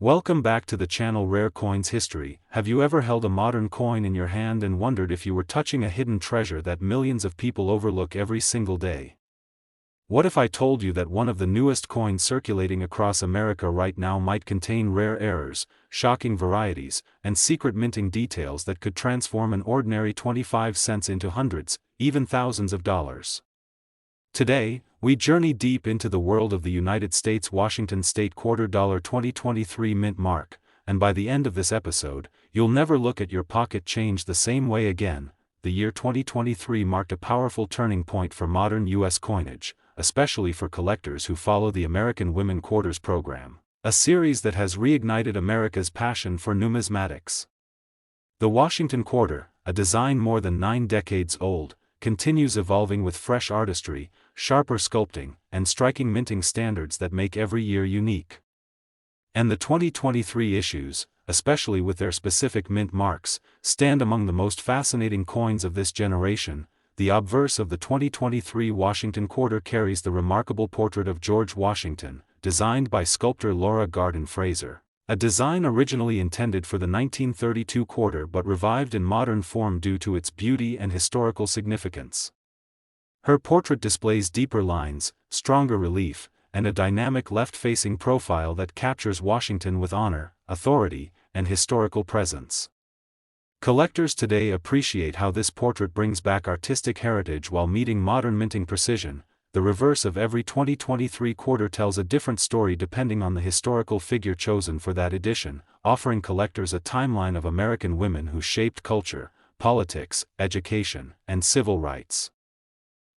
Welcome back to the channel Rare Coins History. Have you ever held a modern coin in your hand and wondered if you were touching a hidden treasure that millions of people overlook every single day? What if I told you that one of the newest coins circulating across America right now might contain rare errors, shocking varieties, and secret minting details that could transform an ordinary 25 cents into hundreds, even thousands of dollars? Today, we journey deep into the world of the United States Washington State $quarter 2023 mint mark, and by the end of this episode, you'll never look at your pocket change the same way again. The year 2023 marked a powerful turning point for modern U.S. coinage, especially for collectors who follow the American Women Quarters program, a series that has reignited America's passion for numismatics. The Washington Quarter, a design more than 9 decades old, continues evolving with fresh artistry, sharper sculpting, and striking minting standards that make every year unique. And the 2023 issues, especially with their specific mint marks, stand among the most fascinating coins of this generation. The obverse of the 2023 Washington Quarter carries the remarkable portrait of George Washington, designed by sculptor Laura Garden Fraser, a design originally intended for the 1932 quarter but revived in modern form due to its beauty and historical significance. Her portrait displays deeper lines, stronger relief, and a dynamic left-facing profile that captures Washington with honor, authority, and historical presence. Collectors today appreciate how this portrait brings back artistic heritage while meeting modern minting precision. The reverse of every 2023 quarter tells a different story depending on the historical figure chosen for that edition, offering collectors a timeline of American women who shaped culture, politics, education, and civil rights.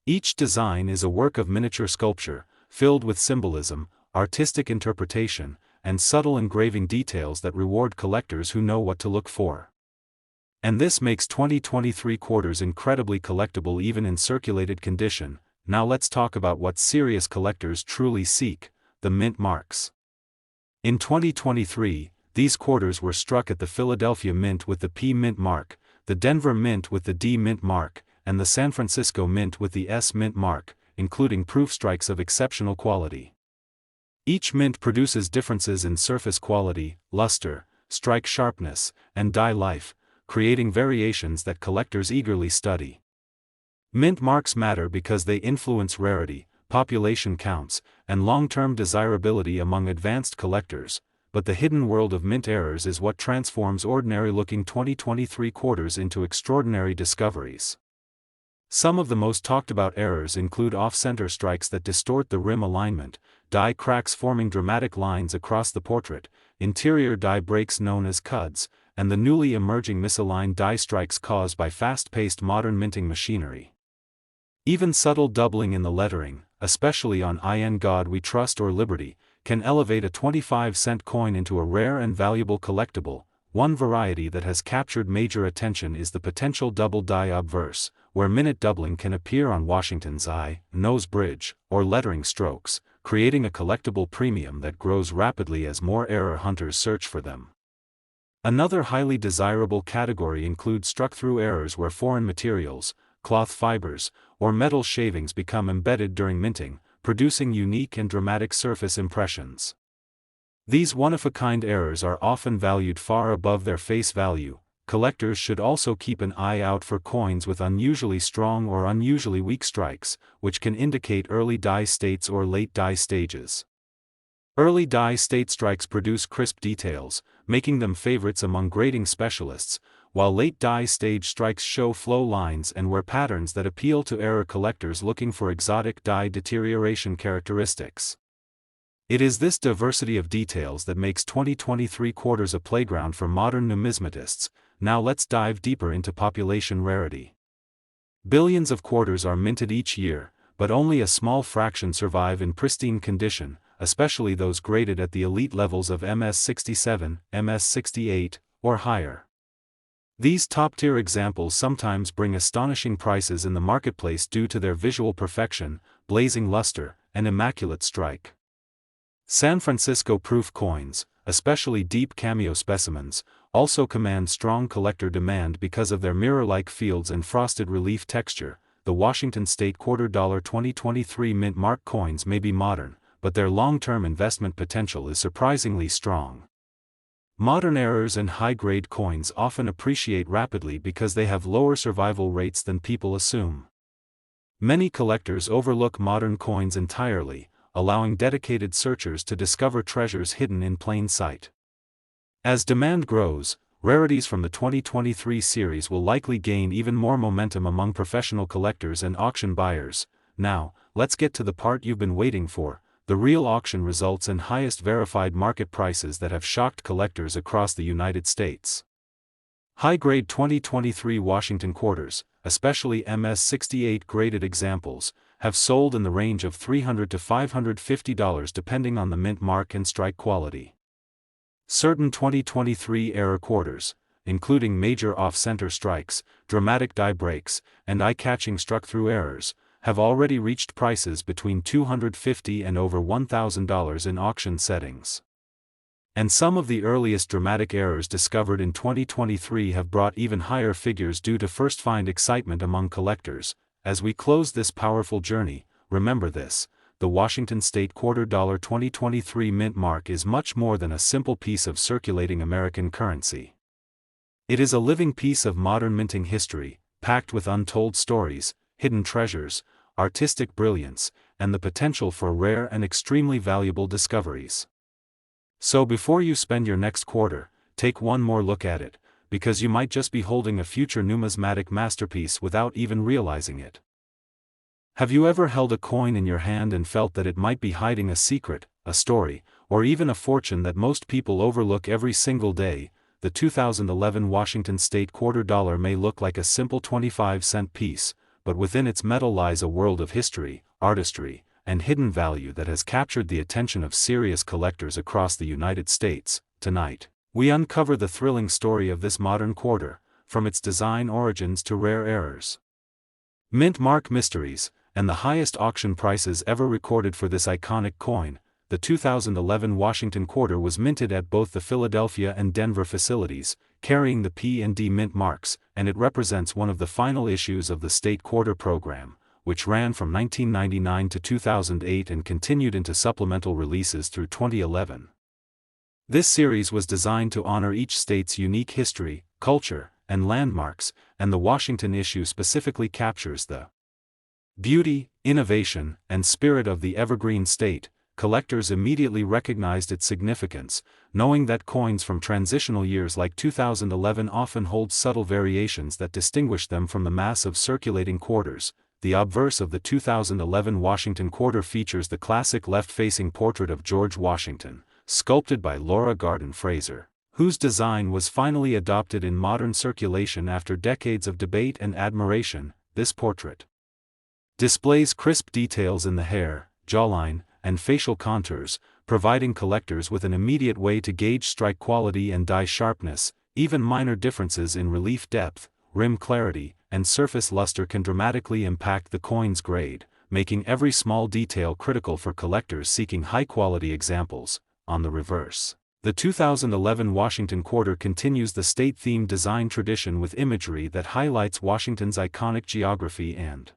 Each design is a work of miniature sculpture, filled with symbolism, artistic interpretation, and subtle engraving details that reward collectors who know what to look for. And this makes 2023 quarters incredibly collectible even in circulated condition. Now let's talk about what serious collectors truly seek: the mint marks. In 2023, these quarters were struck at the Philadelphia Mint with the P mint mark, the Denver Mint with the D mint mark, and the San Francisco Mint with the S mint mark, including proof strikes of exceptional quality. Each mint produces differences in surface quality, luster, strike sharpness, and die life, creating variations that collectors eagerly study. Mint marks matter because they influence rarity, population counts, and long-term desirability among advanced collectors, but the hidden world of mint errors is what transforms ordinary-looking 2023 quarters into extraordinary discoveries. Some of the most talked-about errors include off-center strikes that distort the rim alignment, die cracks forming dramatic lines across the portrait, interior die breaks known as cuds, and the newly emerging misaligned die strikes caused by fast-paced modern minting machinery. Even subtle doubling in the lettering, especially on "In God We Trust" or "Liberty," can elevate a 25-cent coin into a rare and valuable collectible. One variety that has captured major attention is the potential double die obverse, where minute doubling can appear on Washington's eye, nose bridge, or lettering strokes, creating a collectible premium that grows rapidly as more error hunters search for them. Another highly desirable category includes struck-through errors where foreign materials, cloth fibers, or metal shavings become embedded during minting, producing unique and dramatic surface impressions. These one-of-a-kind errors are often valued far above their face value. Collectors should also keep an eye out for coins with unusually strong or unusually weak strikes, which can indicate early die states or late die stages. Early die state strikes produce crisp details, making them favorites among grading specialists, while late die stage strikes show flow lines and wear patterns that appeal to error collectors looking for exotic die deterioration characteristics. It is this diversity of details that makes 2023 quarters a playground for modern numismatists. Now let's dive deeper into population rarity. Billions of quarters are minted each year, but only a small fraction survive in pristine condition, especially those graded at the elite levels of MS-67, MS-68, or higher. These top-tier examples sometimes bring astonishing prices in the marketplace due to their visual perfection, blazing luster, and immaculate strike. San Francisco proof coins, especially deep cameo specimens, also command strong collector demand because of their mirror-like fields and frosted relief texture. The Washington State $quarter 2023 mint mark coins may be modern, but their long-term investment potential is surprisingly strong. Modern errors and high-grade coins often appreciate rapidly because they have lower survival rates than people assume. Many collectors overlook modern coins entirely, allowing dedicated searchers to discover treasures hidden in plain sight. As demand grows, rarities from the 2023 series will likely gain even more momentum among professional collectors and auction buyers. Now, let's get to the part you've been waiting for, the real auction results and highest verified market prices that have shocked collectors across the United States. High-grade 2023 Washington quarters, especially MS68 graded examples, have sold in the range of $300 to $550 depending on the mint mark and strike quality. Certain 2023 era quarters, including major off-center strikes, dramatic die breaks, and eye-catching struck-through errors, have already reached prices between $250 and over $1,000 in auction settings. And some of the earliest dramatic errors discovered in 2023 have brought even higher figures due to first-find excitement among collectors. As we close this powerful journey, remember this: the Washington State Quarter Dollar 2023 mint mark is much more than a simple piece of circulating American currency. It is a living piece of modern minting history, packed with untold stories, hidden treasures, artistic brilliance, and the potential for rare and extremely valuable discoveries. So before you spend your next quarter, take one more look at it, because you might just be holding a future numismatic masterpiece without even realizing it. Have you ever held a coin in your hand and felt that it might be hiding a secret, a story, or even a fortune that most people overlook every single day? The 2011 Washington State Quarter Dollar may look like a simple 25-cent piece, but within its metal lies a world of history, artistry, and hidden value that has captured the attention of serious collectors across the United States. Tonight, we uncover the thrilling story of this modern quarter, from its design origins to rare errors, mint mark mysteries, and the highest auction prices ever recorded for this iconic coin. The 2011 Washington quarter was minted at both the Philadelphia and Denver facilities, carrying the P&D mint marks, and it represents one of the final issues of the State Quarter program, which ran from 1999 to 2008 and continued into supplemental releases through 2011. This series was designed to honor each state's unique history, culture, and landmarks, and the Washington issue specifically captures the beauty, innovation, and spirit of the evergreen state. Collectors immediately recognized its significance, knowing that coins from transitional years like 2011 often hold subtle variations that distinguish them from the mass of circulating quarters. The obverse of the 2011 Washington quarter features the classic left-facing portrait of George Washington, sculpted by Laura Garden Fraser, whose design was finally adopted in modern circulation after decades of debate and admiration. This portrait displays crisp details in the hair, jawline, and facial contours, providing collectors with an immediate way to gauge strike quality and die sharpness. Even minor differences in relief depth, rim clarity, and surface luster can dramatically impact the coin's grade, making every small detail critical for collectors seeking high-quality examples. On the reverse, the 2011 Washington quarter continues the state-themed design tradition with imagery that highlights Washington's iconic geography and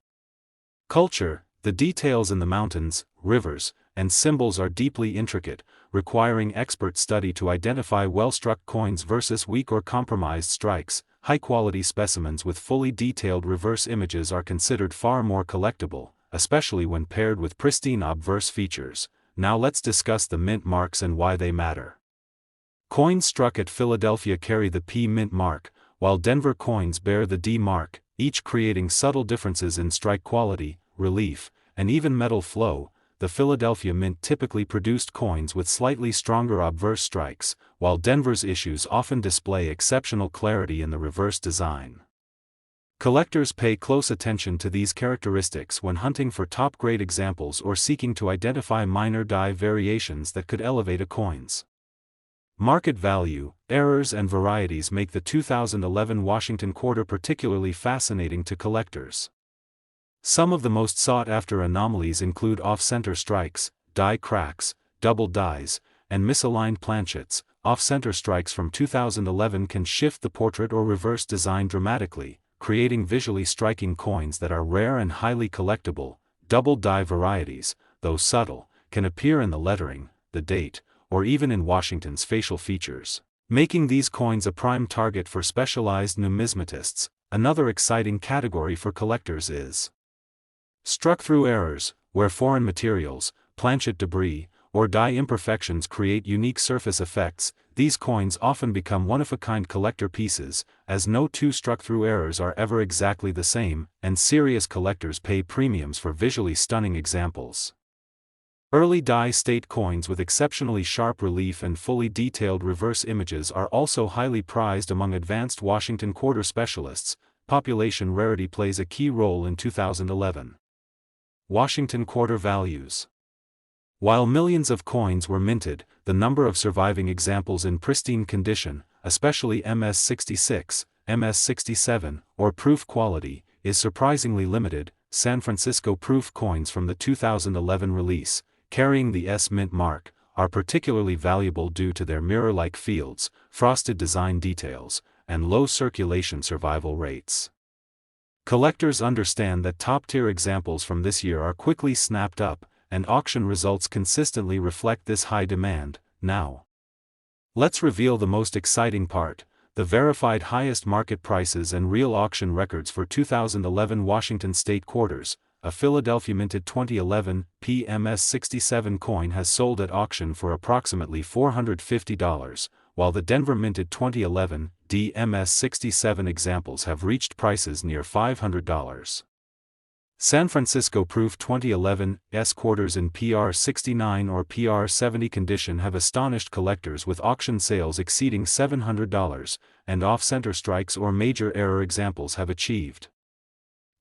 culture. The details in the mountains, rivers, and symbols are deeply intricate, requiring expert study to identify well-struck coins versus weak or compromised strikes. High-quality specimens with fully detailed reverse images are considered far more collectible, especially when paired with pristine obverse features. Now let's discuss the mint marks and why they matter. Coins struck at Philadelphia carry the P mint mark, while Denver coins bear the D mark, each creating subtle differences in strike quality, relief, and even metal flow. The Philadelphia Mint typically produced coins with slightly stronger obverse strikes, while Denver's issues often display exceptional clarity in the reverse design. Collectors pay close attention to these characteristics when hunting for top-grade examples or seeking to identify minor die variations that could elevate a coin's market value. Errors and varieties make the 2011 Washington quarter particularly fascinating to collectors. Some of the most sought-after anomalies include off-center strikes, die cracks, double dies, and misaligned planchets. Off-center strikes from 2011 can shift the portrait or reverse design dramatically, creating visually striking coins that are rare and highly collectible. Double die varieties, though subtle, can appear in the lettering, the date, or even in Washington's facial features. making these coins a prime target for specialized numismatists. Another exciting category for collectors is struck-through errors, where foreign materials, planchet debris, or die imperfections create unique surface effects. These coins often become one-of-a-kind collector pieces, as no two struck-through errors are ever exactly the same, and serious collectors pay premiums for visually stunning examples. Early die-state coins with exceptionally sharp relief and fully detailed reverse images are also highly prized among advanced Washington quarter specialists. Population rarity plays a key role in 2011. Washington quarter values. While millions of coins were minted, the number of surviving examples in pristine condition, especially MS-66, MS-67, or proof quality, is surprisingly limited. San Francisco proof coins from the 2011 release, carrying the S Mint mark, are particularly valuable due to their mirror-like fields, frosted design details, and low circulation survival rates. Collectors understand that top-tier examples from this year are quickly snapped up, and auction results consistently reflect this high demand. Now, let's reveal the most exciting part: the verified highest market prices and real auction records for 2011 Washington State quarters. A Philadelphia minted 2011 PMS 67 coin has sold at auction for approximately $450, while the Denver minted 2011 DMS 67 examples have reached prices near $500. San Francisco proof 2011 S quarters in PR 69 or PR 70 condition have astonished collectors with auction sales exceeding $700, and off-center strikes or major error examples have achieved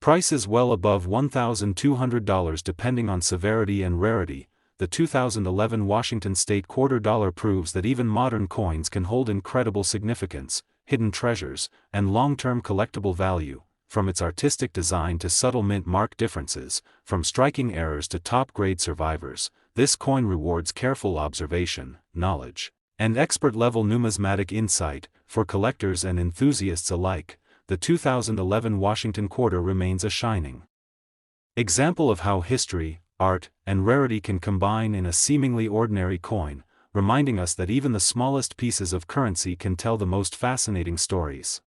prices well above $1,200 depending on severity and rarity. The 2011 Washington State quarter dollar proves that even modern coins can hold incredible significance, hidden treasures, and long-term collectible value. From its artistic design to subtle mint mark differences, from striking errors to top-grade survivors, this coin rewards careful observation, knowledge, and expert-level numismatic insight. For collectors and enthusiasts alike, the 2011 Washington quarter remains a shining example of how history, art, and rarity can combine in a seemingly ordinary coin, reminding us that even the smallest pieces of currency can tell the most fascinating stories.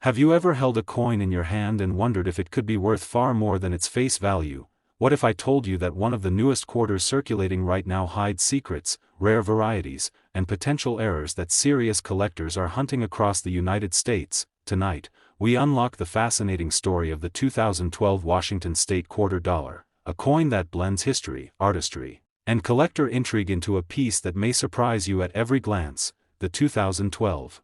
Have you ever held a coin in your hand and wondered if it could be worth far more than its face value? What if I told you that one of the newest quarters circulating right now hides secrets, rare varieties, and potential errors that serious collectors are hunting across the United States? Tonight, we unlock the fascinating story of the 2012 Washington State quarter dollar, a coin that blends history, artistry, and collector intrigue into a piece that may surprise you at every glance. The 2012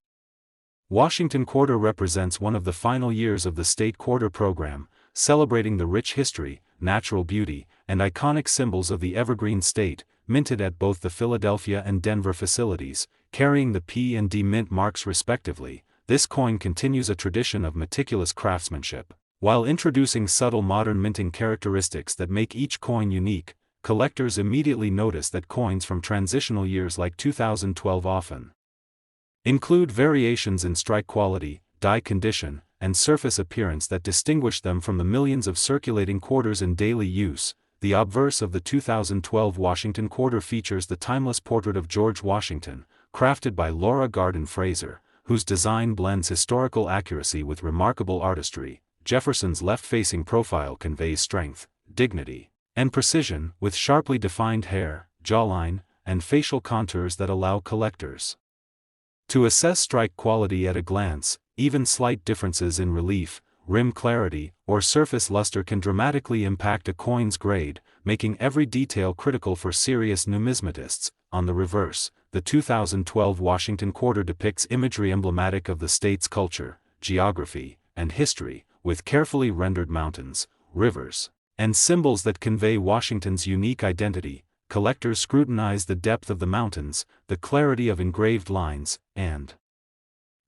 Washington quarter represents one of the final years of the state quarter program, celebrating the rich history, natural beauty, and iconic symbols of the evergreen state. Minted at both the Philadelphia and Denver facilities, carrying the P and D mint marks respectively, this coin continues a tradition of meticulous craftsmanship, while introducing subtle modern minting characteristics that make each coin unique. Collectors immediately notice that coins from transitional years like 2012 often include variations in strike quality, die condition, and surface appearance that distinguish them from the millions of circulating quarters in daily use. The obverse of the 2012 Washington quarter features the timeless portrait of George Washington, crafted by Laura Garden Fraser, whose design blends historical accuracy with remarkable artistry. Jefferson's left-facing profile conveys strength, dignity, and precision, with sharply defined hair, jawline, and facial contours that allow collectors to assess strike quality at a glance. Even slight differences in relief, rim clarity, or surface luster can dramatically impact a coin's grade, making every detail critical for serious numismatists. On the reverse, the 2012 Washington quarter depicts imagery emblematic of the state's culture, geography, and history, with carefully rendered mountains, rivers, and symbols that convey Washington's unique identity. Collectors scrutinize the depth of the mountains, the clarity of engraved lines, and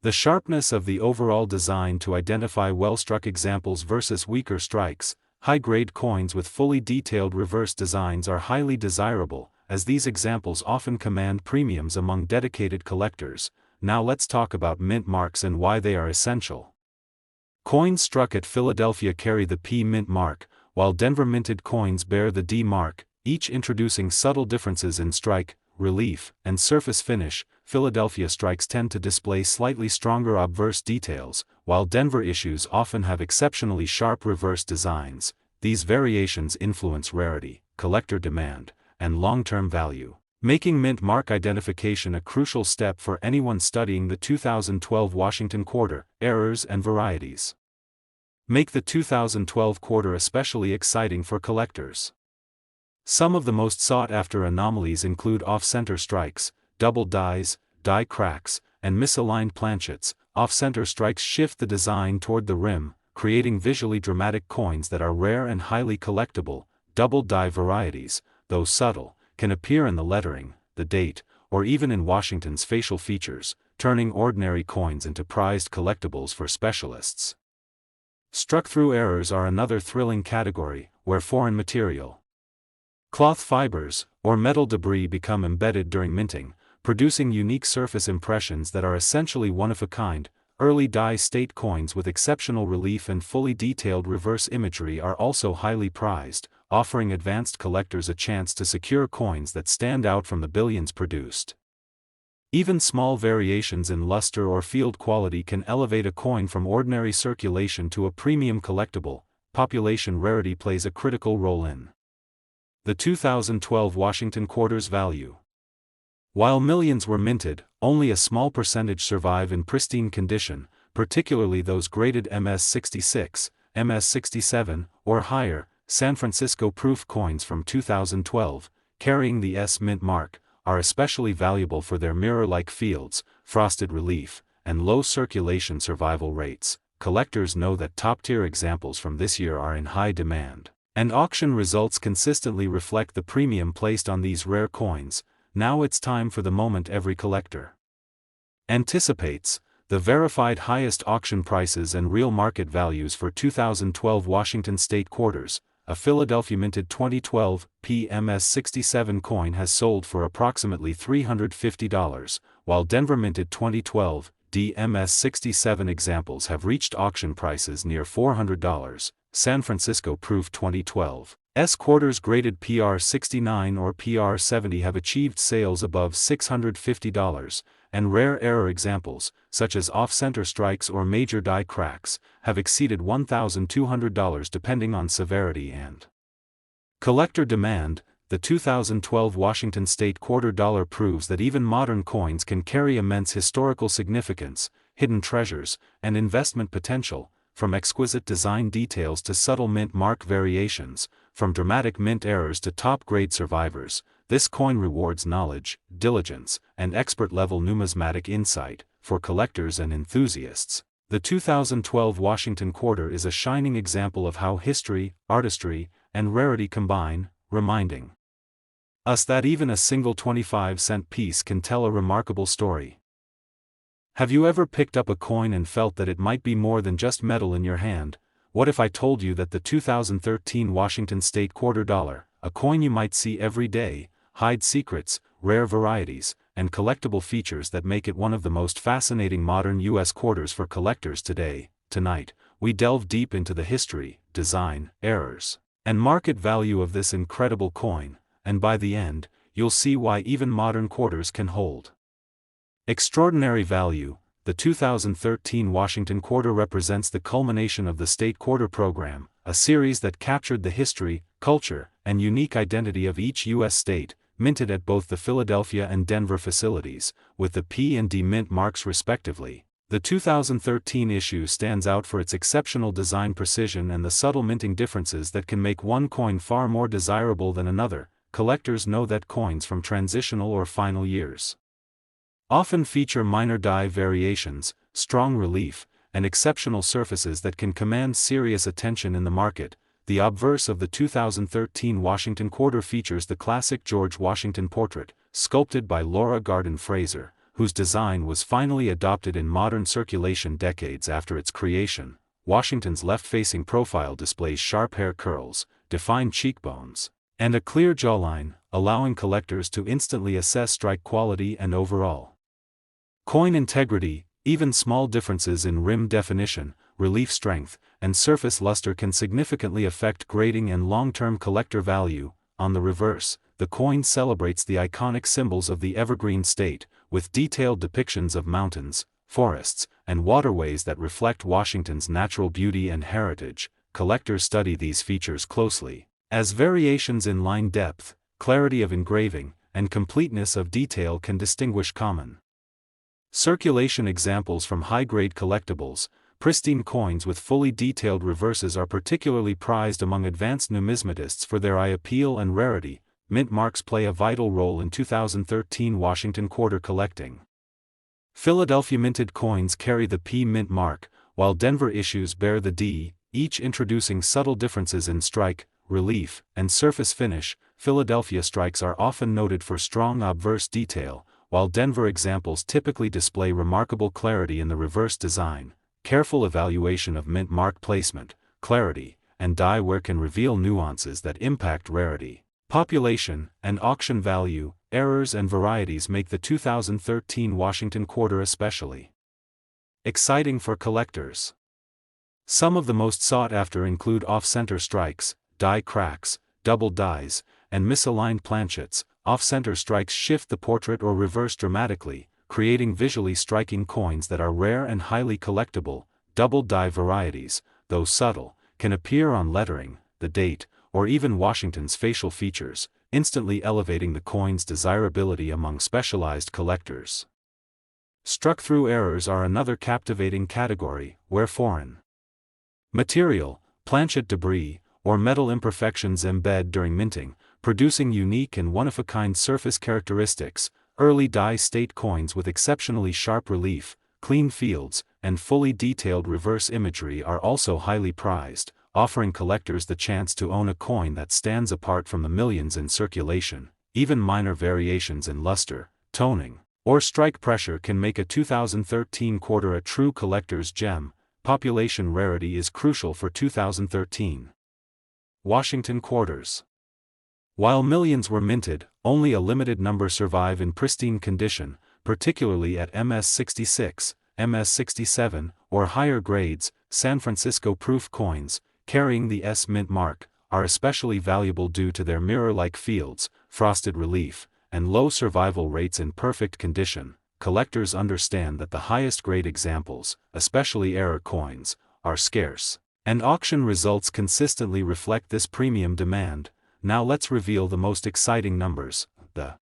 the sharpness of the overall design to identify well-struck examples versus weaker strikes. High-grade coins with fully detailed reverse designs are highly desirable, as these examples often command premiums among dedicated collectors. Now let's talk about mint marks and why they are essential. Coins struck at Philadelphia carry the P mint mark, while Denver minted coins bear the D mark, each introducing subtle differences in strike, relief, and surface finish. Philadelphia strikes tend to display slightly stronger obverse details, while Denver issues often have exceptionally sharp reverse designs. These variations influence rarity, collector demand, and long-term value, making mint mark identification a crucial step for anyone studying the 2012 Washington quarter. Errors and varieties make the 2012 quarter especially exciting for collectors. Some of the most sought-after anomalies include off-center strikes, double dies, die cracks, and misaligned planchets. Off-center strikes shift the design toward the rim, creating visually dramatic coins that are rare and highly collectible. Double die varieties, though subtle, can appear in the lettering, the date, or even in Washington's facial features, turning ordinary coins into prized collectibles for specialists. Struck-through errors are another thrilling category, where foreign material, cloth fibers, or metal debris become embedded during minting, producing unique surface impressions that are essentially one-of-a-kind. Early die-state coins with exceptional relief and fully detailed reverse imagery are also highly prized, offering advanced collectors a chance to secure coins that stand out from the billions produced. Even small variations in luster or field quality can elevate a coin from ordinary circulation to a premium collectible. Population rarity plays a critical role in the 2012 Washington quarter's value. While millions were minted, only a small percentage survive in pristine condition, particularly those graded MS66, MS67, or higher. San Francisco proof coins from 2012, carrying the S mint mark, are especially valuable for their mirror-like fields, frosted relief, and low circulation survival rates. Collectors know that top-tier examples from this year are in high demand, and auction results consistently reflect the premium placed on these rare coins. Now it's time for the moment every collector anticipates: the verified highest auction prices and real market values for 2012 Washington state quarters. A Philadelphia minted 2012 PMS 67 coin has sold for approximately $350, while Denver minted 2012 DMS 67 examples have reached auction prices near $400. San Francisco proof 2012 S quarters graded PR 69 or PR 70 have achieved sales above $650, and rare error examples, such as off-center strikes or major die cracks, have exceeded $1,200 depending on severity and collector demand. The 2012 Washington State quarter dollar proves that even modern coins can carry immense historical significance, hidden treasures, and investment potential. From exquisite design details to subtle mint mark variations, from dramatic mint errors to top-grade survivors, this coin rewards knowledge, diligence, and expert-level numismatic insight. For collectors and enthusiasts, the 2012 Washington quarter is a shining example of how history, artistry, and rarity combine, reminding us that even a single 25-cent piece can tell a remarkable story. Have you ever picked up a coin and felt that it might be more than just metal in your hand? What if I told you that the 2013 Washington State quarter dollar, a coin you might see every day, hides secrets, rare varieties, and collectible features that make it one of the most fascinating modern U.S. quarters for collectors today? Tonight, we delve deep into the history, design, errors, and market value of this incredible coin, and by the end, you'll see why even modern quarters can hold extraordinary value. The 2013 Washington quarter represents the culmination of the State Quarter program, a series that captured the history, culture, and unique identity of each U.S. state, minted at both the Philadelphia and Denver facilities, with the P and D mint marks respectively. The 2013 issue stands out for its exceptional design precision and the subtle minting differences that can make one coin far more desirable than another. Collectors know that coins from transitional or final years often feature minor die variations, strong relief, and exceptional surfaces that can command serious attention in the market. The obverse of the 2013 Washington quarter features the classic George Washington portrait, sculpted by Laura Garden Fraser, whose design was finally adopted in modern circulation decades after its creation. Washington's left-facing profile displays sharp hair curls, defined cheekbones, and a clear jawline, allowing collectors to instantly assess strike quality and overall coin integrity. Even small differences in rim definition, relief strength, and surface luster can significantly affect grading and long-term collector value. On the reverse, the coin celebrates the iconic symbols of the evergreen state, with detailed depictions of mountains, forests, and waterways that reflect Washington's natural beauty and heritage. Collectors study these features closely, as variations in line depth, clarity of engraving, and completeness of detail can distinguish common circulation examples from high-grade collectibles. Pristine coins with fully detailed reverses are particularly prized among advanced numismatists for their eye appeal and rarity. Mint marks play a vital role in 2013 Washington quarter collecting. Philadelphia minted coins carry the P mint mark, while Denver issues bear the D, each introducing subtle differences in strike, relief, and surface finish. Philadelphia strikes are often noted for strong obverse detail, while Denver examples typically display remarkable clarity in the reverse design. Careful evaluation of mint mark placement, clarity, and die wear can reveal nuances that impact rarity, population, and auction value. Errors and varieties make the 2013 Washington quarter especially exciting for collectors. Some of the most sought after include off-center strikes, die cracks, double dies, and misaligned planchets. Off-center strikes shift the portrait or reverse dramatically, creating visually striking coins that are rare and highly collectible. Double die varieties, though subtle, can appear on lettering, the date, or even Washington's facial features, instantly elevating the coin's desirability among specialized collectors. Struck-through errors are another captivating category, where foreign material, planchet debris, or metal imperfections embed during minting, producing unique and one-of-a-kind surface characteristics. Early die-state coins with exceptionally sharp relief, clean fields, and fully detailed reverse imagery are also highly prized, offering collectors the chance to own a coin that stands apart from the millions in circulation. Even minor variations in luster, toning, or strike pressure can make a 2013 quarter a true collector's gem. Population rarity is crucial for 2013 Washington quarters. While millions were minted, only a limited number survive in pristine condition, particularly at MS66, MS67, or higher grades. San Francisco proof coins, carrying the S mint mark, are especially valuable due to their mirror-like fields, frosted relief, and low survival rates in perfect condition. Collectors understand that the highest grade examples, especially error coins, are scarce, and auction results consistently reflect this premium demand. Now let's reveal the most exciting numbers. The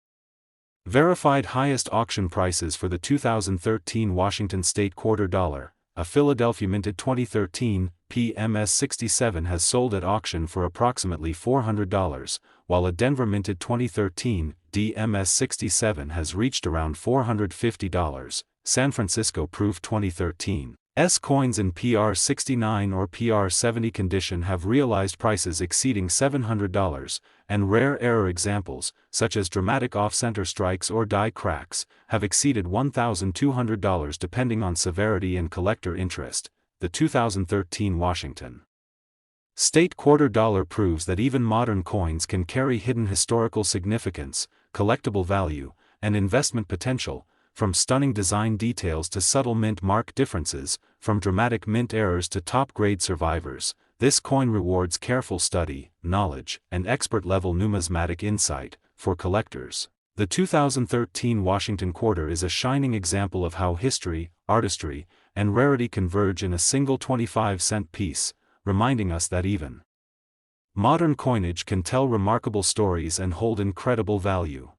verified highest auction prices for the 2013 Washington State quarter dollar. A Philadelphia minted 2013 PMS 67 has sold at auction for approximately $400, while a Denver minted 2013 DMS 67 has reached around $450. San Francisco proof 2013 S coins in PR 69 or PR 70 condition have realized prices exceeding $700, and rare error examples, such as dramatic off-center strikes or die cracks, have exceeded $1,200 depending on severity and collector interest. The 2013 Washington State quarter dollar proves that even modern coins can carry hidden historical significance, collectible value, and investment potential. From stunning design details to subtle mint mark differences, from dramatic mint errors to top-grade survivors, this coin rewards careful study, knowledge, and expert-level numismatic insight. For collectors, the 2013 Washington quarter is a shining example of how history, artistry, and rarity converge in a single 25-cent piece, reminding us that even modern coinage can tell remarkable stories and hold incredible value.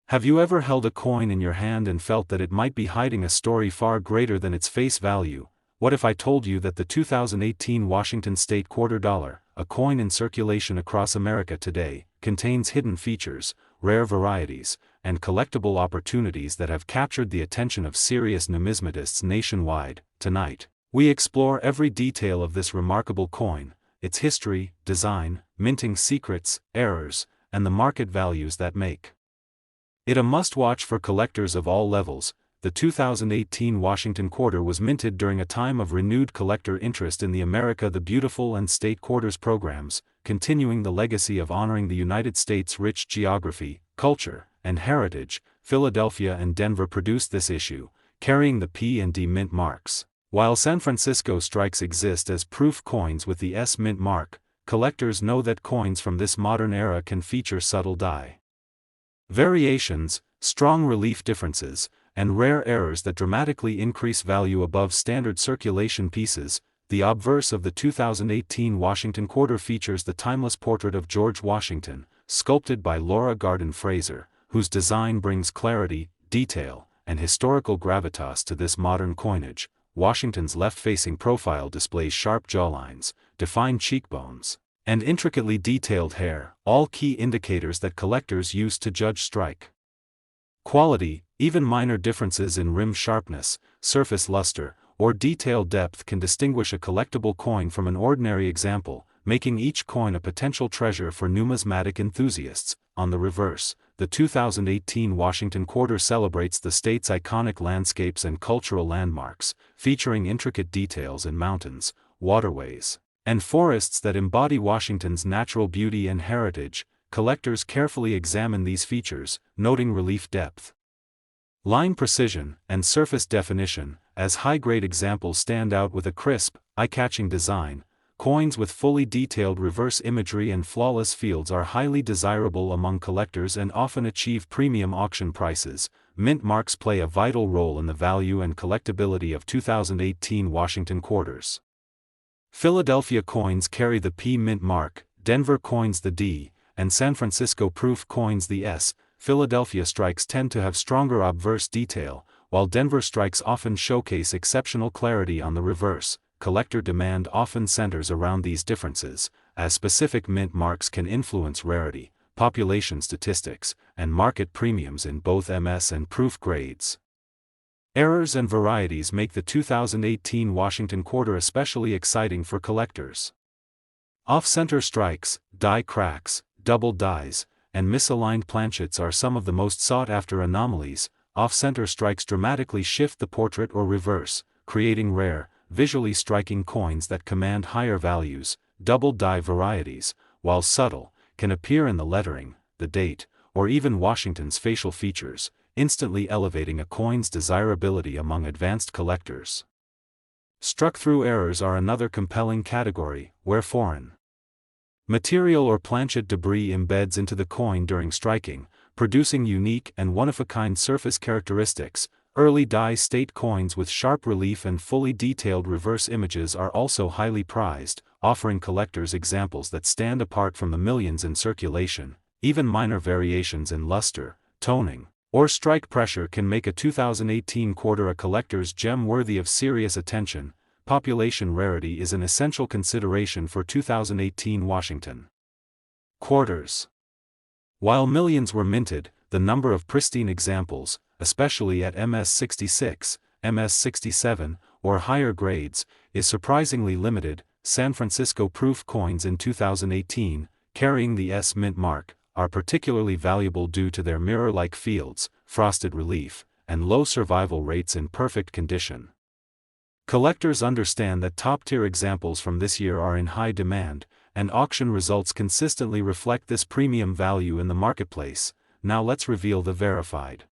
Have you ever held a coin in your hand and felt that it might be hiding a story far greater than its face value? What if I told you that the 2018 Washington State quarter dollar, a coin in circulation across America today, contains hidden features, rare varieties, and collectible opportunities that have captured the attention of serious numismatists nationwide? Tonight, we explore every detail of this remarkable coin, its history, design, minting secrets, errors, and the market values that make it a must-watch for collectors of all levels. The 2018 Washington quarter was minted during a time of renewed collector interest in the America the Beautiful and State Quarters programs, continuing the legacy of honoring the United States' rich geography, culture, and heritage. Philadelphia and Denver produced this issue, carrying the P and D mint marks. While San Francisco strikes exist as proof coins with the S mint mark, collectors know that coins from this modern era can feature subtle die variations, strong relief differences, and rare errors that dramatically increase value above standard circulation pieces. The obverse of the 2018 Washington Quarter features the timeless portrait of George Washington, sculpted by Laura Garden Fraser, whose design brings clarity, detail, and historical gravitas to this modern coinage. Washington's left-facing profile displays sharp jawlines, defined cheekbones, and intricately detailed hair, all key indicators that collectors use to judge strike quality. Even minor differences in rim sharpness, surface luster, or detail depth can distinguish a collectible coin from an ordinary example, making each coin a potential treasure for numismatic enthusiasts. On the reverse, the 2018 Washington Quarter celebrates the state's iconic landscapes and cultural landmarks, featuring intricate details in mountains, waterways, and forests that embody Washington's natural beauty and heritage. Collectors carefully examine these features, noting relief depth, line precision, and surface definition, as high-grade examples stand out with a crisp, eye-catching design. Coins with fully detailed reverse imagery and flawless fields are highly desirable among collectors and often achieve premium auction prices. Mint marks play a vital role in the value and collectability of 2018 Washington Quarters. Philadelphia coins carry the P mint mark, Denver coins the D, and San Francisco proof coins the S. Philadelphia strikes tend to have stronger obverse detail, while Denver strikes often showcase exceptional clarity on the reverse. Collector demand often centers around these differences, as specific mint marks can influence rarity, population statistics, and market premiums in both MS and proof grades. Errors and varieties make the 2018 Washington Quarter especially exciting for collectors. Off-center strikes, die cracks, double dies, and misaligned planchets are some of the most sought-after anomalies. Off-center strikes dramatically shift the portrait or reverse, creating rare, visually striking coins that command higher values. Double die varieties, while subtle, can appear in the lettering, the date, or even Washington's facial features, instantly elevating a coin's desirability among advanced collectors. Struck-through errors are another compelling category, where foreign material or planchet debris embeds into the coin during striking, producing unique and one-of-a-kind surface characteristics. Early die-state coins with sharp relief and fully detailed reverse images are also highly prized, offering collectors examples that stand apart from the millions in circulation. Even minor variations in luster, toning, or strike pressure can make a 2018 quarter a collector's gem worthy of serious attention. Population rarity is an essential consideration for 2018 Washington Quarters. While millions were minted, the number of pristine examples, especially at MS66, MS67, or higher grades, is surprisingly limited. San Francisco proof coins in 2018, carrying the S mint mark, are particularly valuable due to their mirror-like fields, frosted relief, and low survival rates in perfect condition. Collectors understand that top-tier examples from this year are in high demand, and auction results consistently reflect this premium value in the marketplace. Now let's reveal the verified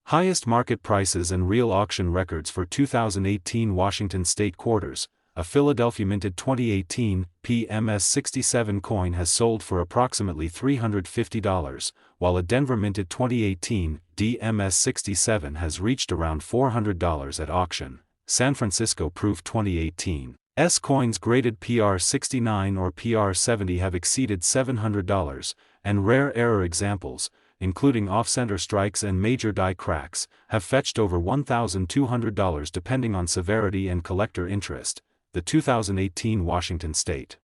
highest market prices and real auction records for 2018 Washington State Quarters. A Philadelphia minted 2018 PMS 67 coin has sold for approximately $350, while a Denver minted 2018 DMS 67 has reached around $400 at auction. San Francisco proof 2018 S coins graded PR 69 or PR 70 have exceeded $700, and rare error examples, including off-center strikes and major die cracks, have fetched over $1,200 depending on severity and collector interest. The 2018 Washington State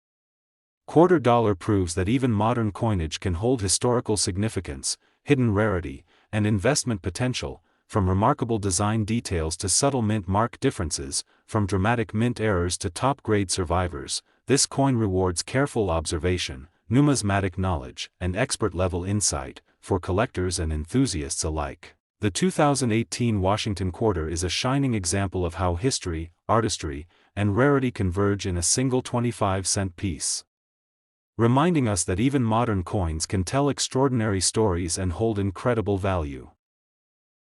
Quarter dollar proves that even modern coinage can hold historical significance, hidden rarity, and investment potential. From remarkable design details to subtle mint mark differences, from dramatic mint errors to top-grade survivors, this coin rewards careful observation, numismatic knowledge, and expert-level insight, for collectors and enthusiasts alike. The 2018 Washington Quarter is a shining example of how history, artistry, and rarity converge in a single 25-cent piece, reminding us that even modern coins can tell extraordinary stories and hold incredible value.